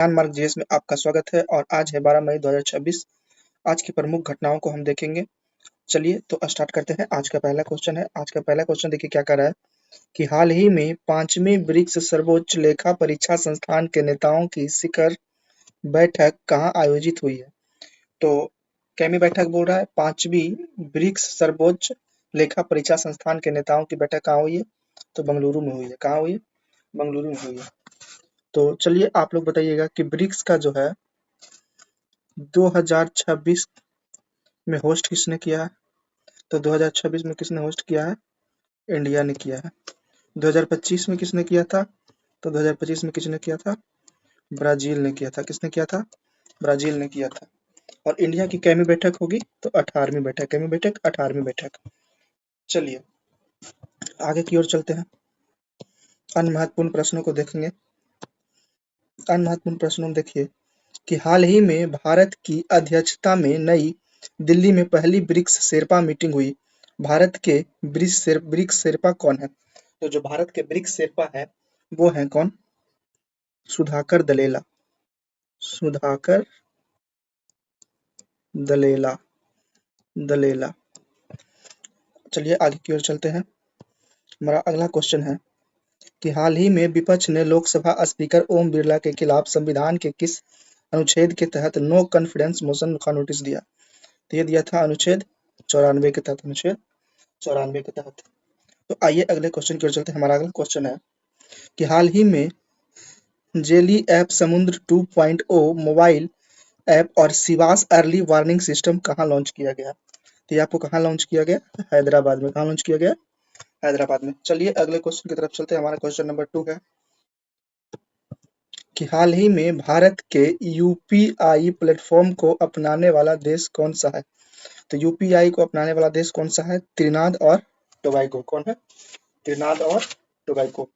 Mark GS में आपका स्वागत है और आज है 12 मई 2026। आज की प्रमुख घटनाओं को हम देखेंगे। चलिए तो स्टार्ट करते हैं। आज का पहला क्वेश्चन है। आज का पहला क्वेश्चन देखिए क्या कर रहा है कि हाल ही में 5वीं ब्रिक्स सर्वोच्च लेखा परीक्षा संस्थान के नेताओं की शिखर बैठक कहाँ आयोजित हुई है। तो कैमी बैठक बोल रहा है 5वीं ब्रिक्स सर्वोच्च लेखा परीक्षा संस्थान के नेताओं की बैठक कहाँ हुई है। तो बेंगलुरु में हुई है। कहाँ हुई है? बेंगलुरु में हुई है। तो चलिए आप लोग बताइएगा कि ब्रिक्स का जो है 2026 में होस्ट किसने किया है। तो 2026 में किसने होस्ट किया है? इंडिया ने किया है। 2025 में किसने किया था? तो 2025 में किसने किया था? ब्राजील ने किया था। किसने किया था? ब्राजील ने किया था। और इंडिया की कैमी बैठक होगी? तो 18वीं बैठक। कैमी बैठक? 18वीं बैठक। चलिए आगे की ओर चलते हैं। अन्य महत्वपूर्ण प्रश्नों को देखेंगे। अन्य महत्वपूर्ण प्रश्नों में देखिए कि हाल ही में भारत की अध्यक्षता में नई दिल्ली में पहली ब्रिक्स शेर्पा मीटिंग हुई। भारत के ब्रिक्स शेर्पा कौन है? तो जो भारत के ब्रिक्स शेर्पा है वो है कौन? सुधाकर दलेला। सुधाकर दलेला। दलेला। चलिए आगे की ओर चलते हैं। हमारा अगला क्वेश्चन है कि हाल ही में विपक्ष ने लोकसभा स्पीकर ओम बिरला के खिलाफ संविधान के किस अनुच्छेद के तहत नो कॉन्फिडेंस मोशन का नोटिस दिया? तो ये दिया था अनुच्छेद 94 के तहत। अनुच्छेद 94 के तहत। तो आइए अगले क्वेश्चन की ओर चलते हैं। हमारा अगला क्वेश्चन है कि हाल ही में जेली ऐप समुद्र 2.0 मोबाइल ऐप और सिवास अर्ली वार्निंग सिस्टम कहाँ लॉन्च किया गया? तो ये आपको कहाँ लॉन्च किया गया? हैदराबाद में। कहाँ लॉन्च किया गया? हैदराबाद में। चलिए अगले क्वेश्चन की तरफ चलते हैं। हमारा क्वेश्चन नंबर 2 है कि हाल ही में भारत के यूपीआई प्लेटफॉर्म को अपनाने वाला देश कौन सा है? तो यूपीआई को अपनाने वाला देश कौन सा है? त्रिनाद और टोबैगो। कौन है? त्रिनाद और टोबैगो।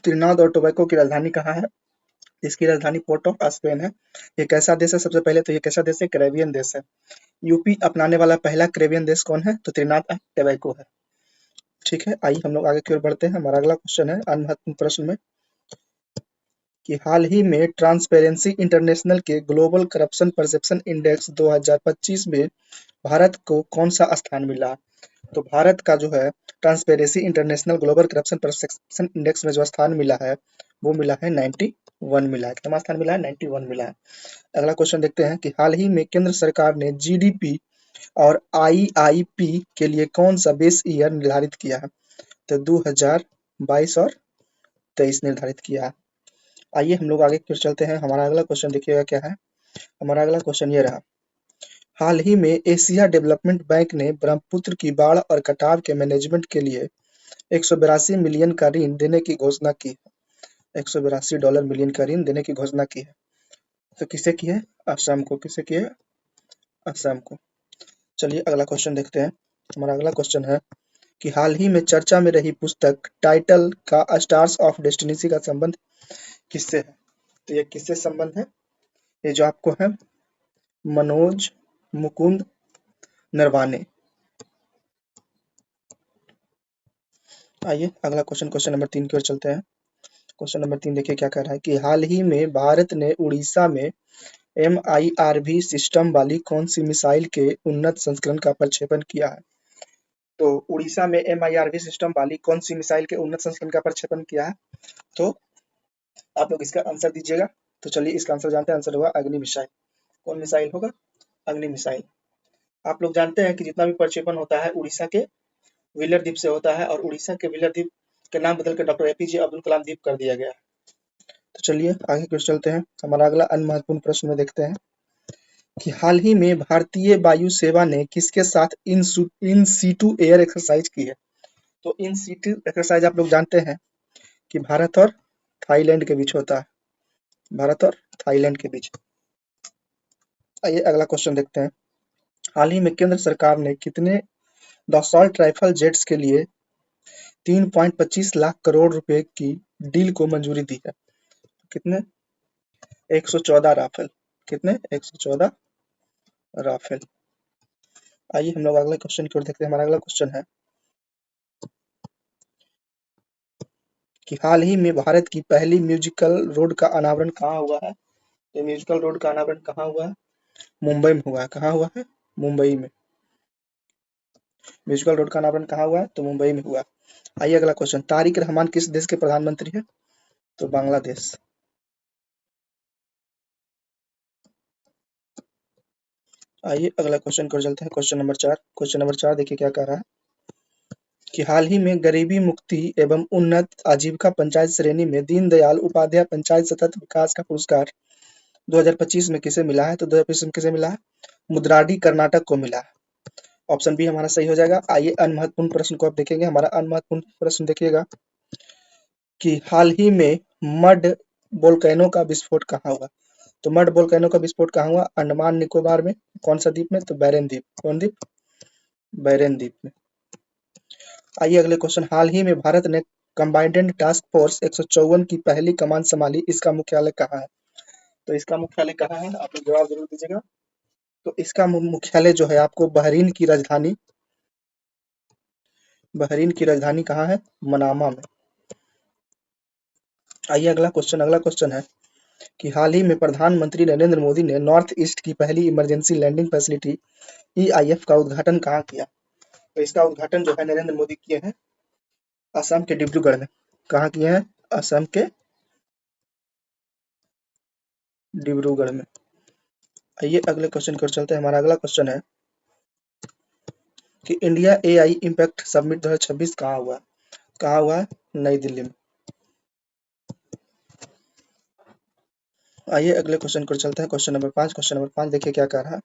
त्रिनाद और टोबैगो की राजधानी कहाँ है? इसकी राजधानी पोर्ट ऑफ स्पेन है। ये कैसा देश है? सबसे पहले तो ये कैसा देश है? कैरेबियन देश है। यूपी अपनाने वाला पहला कैरेबियन देश कौन है? तो त्रिनाद और टोबैगो है। ठीक है, आइए हम लोग आगे की ओर बढ़ते हैं। हमारा अगला क्वेश्चन है अन्य महत्वपूर्ण प्रश्न में कि हाल ही में ट्रांसपेरेंसी इंटरनेशनल के ग्लोबल करप्शन परसेप्शन इंडेक्स 2025 में भारत को कौन सा स्थान मिला? तो भारत का जो है transparency international global corruption perception index में जो स्थान मिला है वो मिला है 91 मिला है। कितना स्थान मिला है? 91 मिला है। अगला क्वेश्चन देखते हैं कि हाल ही में केंद्र सरकार ने जीडीपी और आईआईपी के लिए कौन सा बेस ईयर निर्धारित किया है? तो 2022 और 23 निर्धारित किया है। आइए हम लोग आगे फिर चलते हैं। हमारा अगला क्वेश्चन देखिएगा क्या है। हमारा अगला क्वेश्चन ये रहा। हाल ही में एशिया डेवलपमेंट बैंक ने ब्रह्मपुत्र की बाढ़ और कटाव के मैनेजमेंट के लिए 182 मिलियन का ऋण देने की घोषणा की है। $182 मिलियन का ऋण देने की घोषणा की है। तो किसे की है? असम को। किसे की है? असम को। चलिए अगला क्वेश्चन देखते हैं। हमारा अगला क्वेश्चन है कि हाल ही में चर्चा में रही पुस्तक टाइटल का स्टार्स ऑफ डेस्टिनेसी का संबंध किससे है? तो ये किससे संबंध है? ये जो आपको है मनोज मुकुंद नरवाने। आइए अगला क्वेश्चन नंबर 3 की ओर चलते हैं। क्वेश्चन नंबर 3 देखिए क्या कह रहा है कि हाल ही में भारत ने उड़ीसा में MIRV सिस्टम वाली कौन सी मिसाइल के उन्नत संस्करण का प्रक्षेपण किया है? तो उड़ीसा में MIRV सिस्टम वाली कौन सी मिसाइल के उन्नत संस्करण का प्रक्षेपण किया है? तो आप लोग इसका आंसर दीजिएगा। तो चलिए इसका आंसर जानते हैं। आंसर होगा अग्नि मिसाइल। कौन मिसाइल होगा? अग्नि मिसाइल। आप लोग जानते हैं कि जितना भी प्रक्षेपण होता है उड़ीसा के व्हीलर द्वीप से होता है और उड़ीसा के व्हीलर द्वीप के नाम बदल कर डॉक्टर APJ अब्दुल कलाम द्वीप कर दिया गया है। तो चलिए आगे की ओर चलते हैं। हमारा अगला अन्य महत्वपूर्ण प्रश्न में देखते हैं कि हाल ही में भारतीय वायु सेवा ने किसके साथ इन सीटू एयर एक्सरसाइज की है? तो इन सीटू एक्सरसाइज आप लोग जानते हैं कि भारत और थाईलैंड के बीच होता है। भारत और थाईलैंड के बीच। आइए अगला क्वेश्चन देखते हैं। हाल ही में केंद्र सरकार ने कितने दसॉल्ट राइफल जेट्स के लिए 3.25 लाख करोड़ रुपए की डील को मंजूरी दी है? कितने? 114 राफेल। कितने? 114 राफेल। आइए हम लोग अगले क्वेश्चन की ओर देखते हैं। हमारा अगला क्वेश्चन है कि हाल ही में भारत की पहली म्यूजिकल रोड का अनावरण कहाँ हुआ है? तो म्यूजिकल रोड का अनावरण कहाँ हुआ है? मुंबई में हुआ है। कहाँ हुआ है? मुंबई में। म्यूजिकल रोड का अनावरण कहाँ हुआ है? तो मुंबई में हुआ। आइए अगला क्वेश्चन, तारिक रहमान किस देश के प्रधानमंत्री हैं? तो बांग्लादेश। आइए अगला क्वेश्चन कर चलते हैं, क्वेश्चन नंबर 4। क्वेश्चन नंबर 4 देखिए क्या कह रहा है कि हाल ही में गरीबी मुक्ति एवं उन्नत आजीविका पंचायत श्रेणी में दीनदयाल उपाध्याय पंचायत सतत विकास का पुरस्कार 2025 में किसे मिला है? तो 2025 में किसे मिला है? मुद्राडी कर्नाटक को मिला है। ऑप्शन बी हमारा सही हो जाएगा। आइए अन्य महत्वपूर्ण प्रश्न को आप देखेंगे। हमारा अन्य महत्वपूर्ण प्रश्न देखिएगा कि हाल ही में मड वोल्केनो का विस्फोट कहाँ हुआ? तो मड वोल्केनो का विस्फोट कहाँ हुआ? अंडमान निकोबार में। कौन सा द्वीप में? तो बैरन द्वीप। कौन द्वीप? बैरन द्वीप में। आइए अगले क्वेश्चन, हाल ही में भारत ने कंबाइंड टास्क फोर्स 154 की पहली कमान संभाली, इसका मुख्यालय कहाँ है? तो इसका मुख्यालय कहाँ है? आप लोग जवाब जरूर दीजिएगा। तो इसका मुख्यालय जो है आपको बहरीन की राजधानी कहाँ है? मनामा में। आइए अगला क्वेश्चन है कि हाल ही में प्रधानमंत्री नरेंद्र मोदी ने नॉर्थ ईस्ट की पहली इमरजेंसी लैंडिंग फैसिलिटी EIF का उद्घाटन कहाँ किया? तो इसका उद्घाटन जो है नरेंद्र मोदी किए हैं असम के डिब्रूगढ़ में। कहाँ किए हैं? असम के डिब्रूगढ़ में। आइए अगले क्वेश्चन की ओर चलते हैं। हमारा अगला क्वेश्चन है कि इंडिया AI इम्पैक्ट समिट 2026 कहाँ हुआ? कहाँ हुआ है? नई दिल्ली में। आइए अगले क्वेश्चन की ओर चलते हैं, क्वेश्चन नंबर 5। क्वेश्चन नंबर 5 देखिए क्या कह रहा है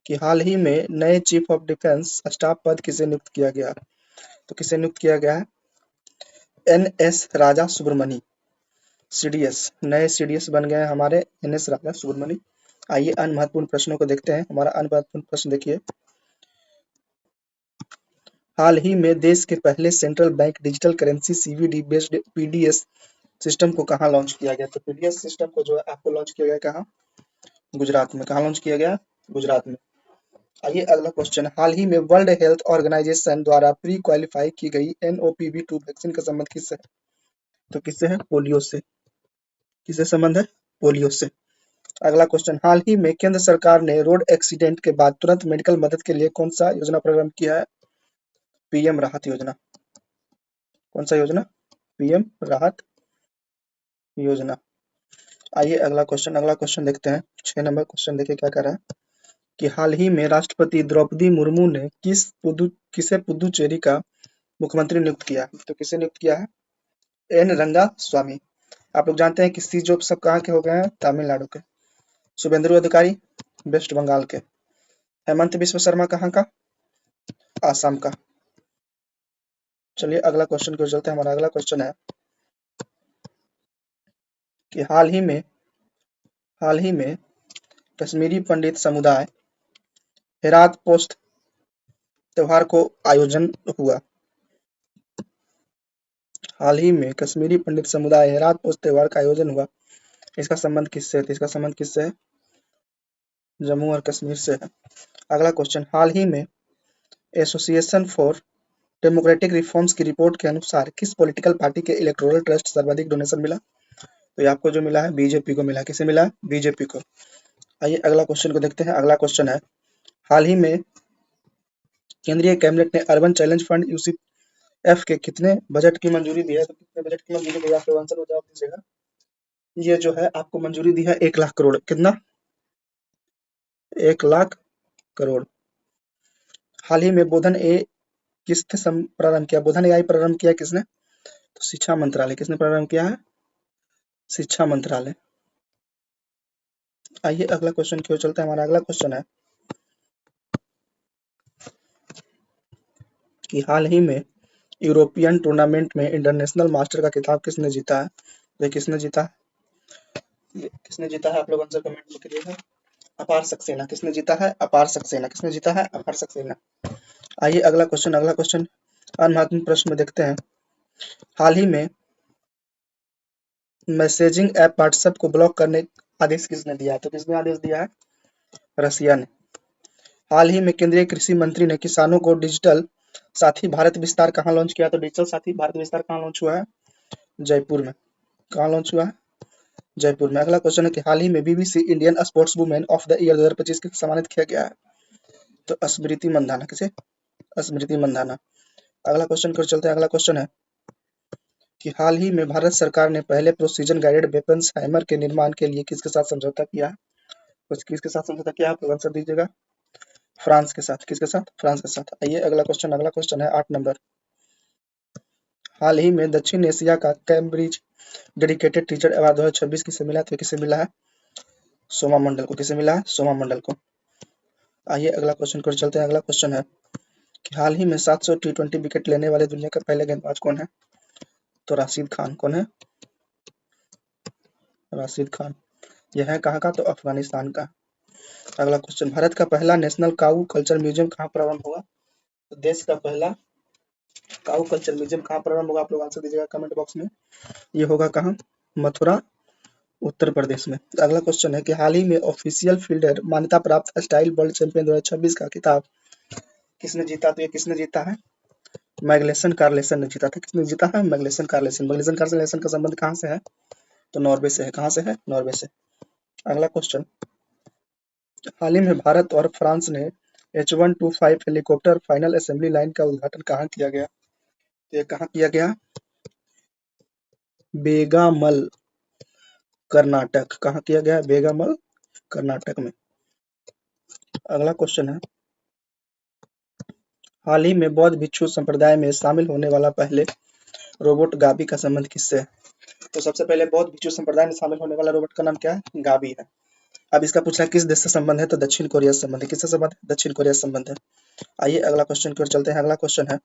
कि हाल ही में नए चीफ ऑफ डिफेंस स्टाफ पद किसे नियुक्त किया गया? तो किसे नियुक्त किया गया है? NS राजा सुब्रमणी, CDS। नए CDS बन गए हैं हमारे NS राजा सुब्रमणी। आइए अन्य महत्वपूर्ण प्रश्नों को देखते हैं। हमारा अन्य महत्वपूर्ण प्रश्न देखिए, हाल ही में देश के पहले central bank digital currency CBD based PDS system को कहाँ लॉन्च किया गया? तो PDS सिस्टम को जो है आपको लॉन्च किया गया कहाँ? गुजरात में। कहाँ लॉन्च किया गया? गुजरात में। आइए अगला क्वेश्चन, हाल ही में वर्ल्ड हेल्थ ऑर्गेनाइजेशन द्वारा प्री क्वालिफाई की गई NOPV2 वैक्सीन का संबंध किससे है? तो किससे है? पोलियो से। किससे संबंध है? पोलियो से। अगला क्वेश्चन, हाल ही में केंद्र सरकार ने रोड एक्सीडेंट के बाद तुरंत मेडिकल मदद के लिए कौन सा योजना प्रारंभ किया है? PM राहत योजना। कौन सा योजना? PM राहत योजना। आइए अगला क्वेश्चन देखते हैं। 6 नंबर क्वेश्चन देखिए क्या कर रहा है कि हाल ही में राष्ट्रपति द्रौपदी मुर्मू ने किसे पुदुचेरी का मुख्यमंत्री नियुक्त किया? तो किसे नियुक्त किया है? N रंगा स्वामी। आप लोग जानते हैं कि सी जोब सब कहाँ के हो गए हैं? तमिलनाडु के। शुभेंदु अधिकारी वेस्ट बंगाल के। हेमंत बिश्व शर्मा कहाँ का? आसाम का। चलिए अगला क्वेश्चन की ओर चलते हैं। हमारा अगला क्वेश्चन है कि हाल ही में कश्मीरी पंडित समुदाय हेरात पोस्ट त्योहार को आयोजन हुआ। हाल ही में कश्मीरी पंडित समुदाय हेरात पोस्ट त्योहार का आयोजन हुआ, इसका संबंध किससे है? तो इसका संबंध किससे है? जम्मू और कश्मीर से है। अगला क्वेश्चन, हाल ही में एसोसिएशन फॉर डेमोक्रेटिक रिफॉर्म्स की रिपोर्ट के अनुसार किस पॉलिटिकल पार्टी के इलेक्टोरल ट्रस्ट सर्वाधिक डोनेशन मिला? तो ये आपको जो मिला है बीजेपी को मिला। किसे मिला? बीजेपी को। आइए अगला क्वेश्चन को देखते हैं। अगला क्वेश्चन है, हाल ही में केंद्रीय कैबिनेट ने अर्बन चैलेंज फंड UCF के कितने बजट की मंजूरी दी है? तो कितने बजट की मंजूरी दी है? आप लोग आंसर को जवाब दीजिएगा। ये जो है आपको मंजूरी दी है 1 लाख करोड़। कितना? 1 लाख करोड़। हाल ही में बोधन ए किसने प्रारंभ किया? बोधन AI प्रारंभ किया किसने? तो शिक्षा मंत्रालय। किसने प्रारंभ किया है? शिक्षा मंत्रालय। आइए अगला क्वेश्चन की ओर चलते हैं। हमारा अगला क्वेश्चन है कि हाल ही में यूरोपियन टूर्नामेंट में इंटरनेशनल मास्टर का खिताब किसने जीता है? ये किसने जीता है? किसने जीता है? आप लोग आंसर कमेंट में करिएगा। अपार सक्सेना। किसने जीता है? अपार सक्सेना। किसने जीता है? अपार सक्सेना। आइए अगला क्वेश्चन अन्य महत्वपूर्ण प्रश्न में देखते हैं। हाल ही में मैसेजिंग ऐप व्हाट्सएप को ब्लॉक करने का आदेश किसने दिया है? तो किसने आदेश दिया है? रसिया ने। हाल ही में केंद्रीय कृषि मंत्री ने किसानों को डिजिटल साथी भारत विस्तार कहाँ लॉन्च किया? तो डिजिटल साथी भारत विस्तार कहाँ लॉन्च हुआ है? जयपुर में। कहाँ लॉन्च हुआ है? जयपुर में। अगला क्वेश्चन है कि हाल ही में BBC Indian sports women of the year 2025 किसे सम्मानित किया गया है? तो स्मृति मंदाना। किसे? स्मृति मंदाना। अगला क्वेश्चन कर चलते हैं। अगला क्वेश्चन है कि हाल ही में भारत सरकार ने पहले प्रोसीजन गाइडेड वेपन्स हैमर के निर्माण के लिए किसके साथ समझौता किया है? कुछ किसके साथ समझौता किया है? आप लोग आंसर दीजिएगा। फ्रांस के साथ। किसके साथ? फ्रांस के साथ। आइए अगला क्वेश्चन। अगला क्वेश्चन है 8 नंबर। हाल ही में दक्षिण एशिया का कैम्ब्रिज डेडिकेटेड टीचर अवार्ड 2026 किसे मिला? तो किसे मिला है? सोमा मंडल को। किसे मिला है? सोमा मंडल को। आइए अगला क्वेश्चन कर चलते हैं। अगला क्वेश्चन है कि हाल ही में 700 टी20 विकेट लेने वाले दुनिया का पहले गेंदबाज कौन है? तो राशिद खान। कौन है? राशिद खान। यह है कहाँ का? तो अफगानिस्तान का। अगला क्वेश्चन, भारत का पहला नेशनल काऊ कल्चर म्यूजियम कहाँ प्रारंभ हुआ? तो देश का पहला काऊ कल्चर म्यूजियम कहाँ प्रारंभ होगा? आप लोग आंसर दीजिएगा कमेंट बॉक्स में। ये होगा कहाँ? मथुरा, उत्तर प्रदेश में। अगला क्वेश्चन है कि हाल ही में ऑफिशियल फील्डर मान्यता प्राप्त स्टाइल वर्ल्ड चैंपियन 2026 का खिताब किसने जीता? तो ये किसने जीता है? मैग्लेसन कार्लेसन ने जीता था। किसने जीता है? मैग्लेसन कार्लेसन। मैग्लेसन कार्लेसन का संबंध कहाँ से है? तो नॉर्वे से है। कहाँ से है? नॉर्वे से। अगला क्वेश्चन, हाल ही में भारत और फ्रांस ने H125 helicopter final assembly line का उद्घाटन कहाँ किया गया? तो ये कहाँ किया गया? बेगामल, कर्नाटक। कहाँ किया गया? बेगामल, कर्नाटक में। अगला क्वेश्चन है, हाल ही में बौद्ध भिक्षु संप्रदाय में शामिल होने वाला पहले रोबोट गाबी का संबंध किससे है? तो सबसे पहले बौद्ध भिक्षु संप्रदाय में शामिल होने वाला रोबोट का नाम क्या है? गाबी है। अब इसका पूछा किस देश से संबंध है? तो दक्षिण कोरिया से संबंध है। किससे संबंध है? दक्षिण कोरिया से संबंध है। आइए अगला क्वेश्चन की ओर चलते हैं। अगला क्वेश्चन है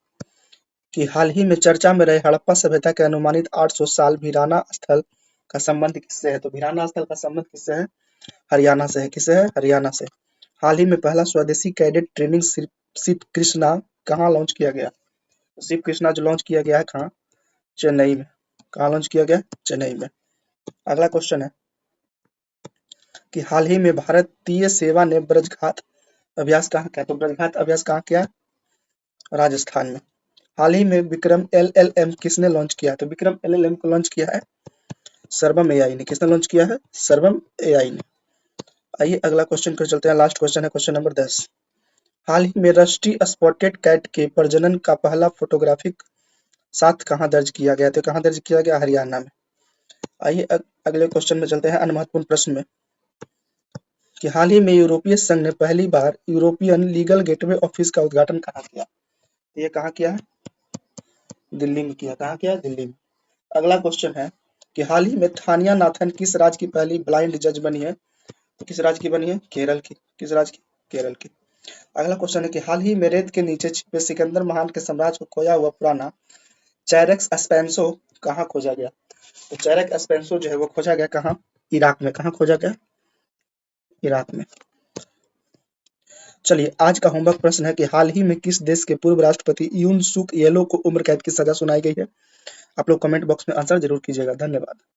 कि हाल ही में चर्चा में रहे हड़प्पा सभ्यता के अनुमानित 800 साल वीराना स्थल का संबंध किससे है? तो वीराना स्थल का संबंध किससे है? हरियाणा से है। किससे है? हरियाणा से। हाल ही में पहला स्वदेशी कैडेट ट्रेनिंग शिप कृष्णा कहाँ लॉन्च किया गया? शिप कृष्णा जो लॉन्च किया गया है कहाँ? चेन्नई में। कहाँ लॉन्च किया गया? चेन्नई में। अगला क्वेश्चन है कि हाल ही में भारतीय सेवा ने ब्रजघात अभ्यास कहाँ किया? तो ब्रजघात अभ्यास कहाँ किया? राजस्थान में। हाल ही में विक्रम LLM किसने लॉन्च किया? तो विक्रम LLM को लॉन्च किया है सर्वम AI ने। किसने लॉन्च किया है? सर्वम AI ने। आइए अगला क्वेश्चन कर चलते हैं। लास्ट क्वेश्चन है क्वेश्चन नंबर 10। हाल ही में राष्ट्रीय स्पॉटेड कैट के प्रजनन का पहला फोटोग्राफिक साथ कहाँ दर्ज किया गया? तो कहाँ दर्ज किया गया? हरियाणा में। आइए अगले क्वेश्चन में चलते हैं, अनमहत्वपूर्ण प्रश्न में, कि हाल ही में यूरोपीय संघ ने पहली बार यूरोपियन लीगल गेटवे ऑफिस का उद्घाटन कहाँ किया? ये कहाँ किया है? दिल्ली में किया। कहाँ किया? दिल्ली में। अगला क्वेश्चन है कि हाल ही में थानिया नाथन किस राज्य की पहली ब्लाइंड जज बनी है? तो किस राज्य की बनी है? केरल की। किस राज्य की? केरल की। अगला क्वेश्चन है कि हाल ही में रेत के नीचे छिपे सिकंदर महान के साम्राज्य को खोया हुआ पुराना चैरेक्स एस्पेंसो कहाँ खोजा गया? तो चैरेक्स एस्पेंसो जो है वो खोजा गया कहाँ? इराक में। कहाँ खोजा गया? इराक में। चलिए आज का होमवर्क प्रश्न है कि हाल ही में किस देश के पूर्व राष्ट्रपति यून सुक येलो को उम्र कैद की सजा सुनाई गई है? आप लोग कमेंट बॉक्स में आंसर जरूर कीजिएगा। धन्यवाद।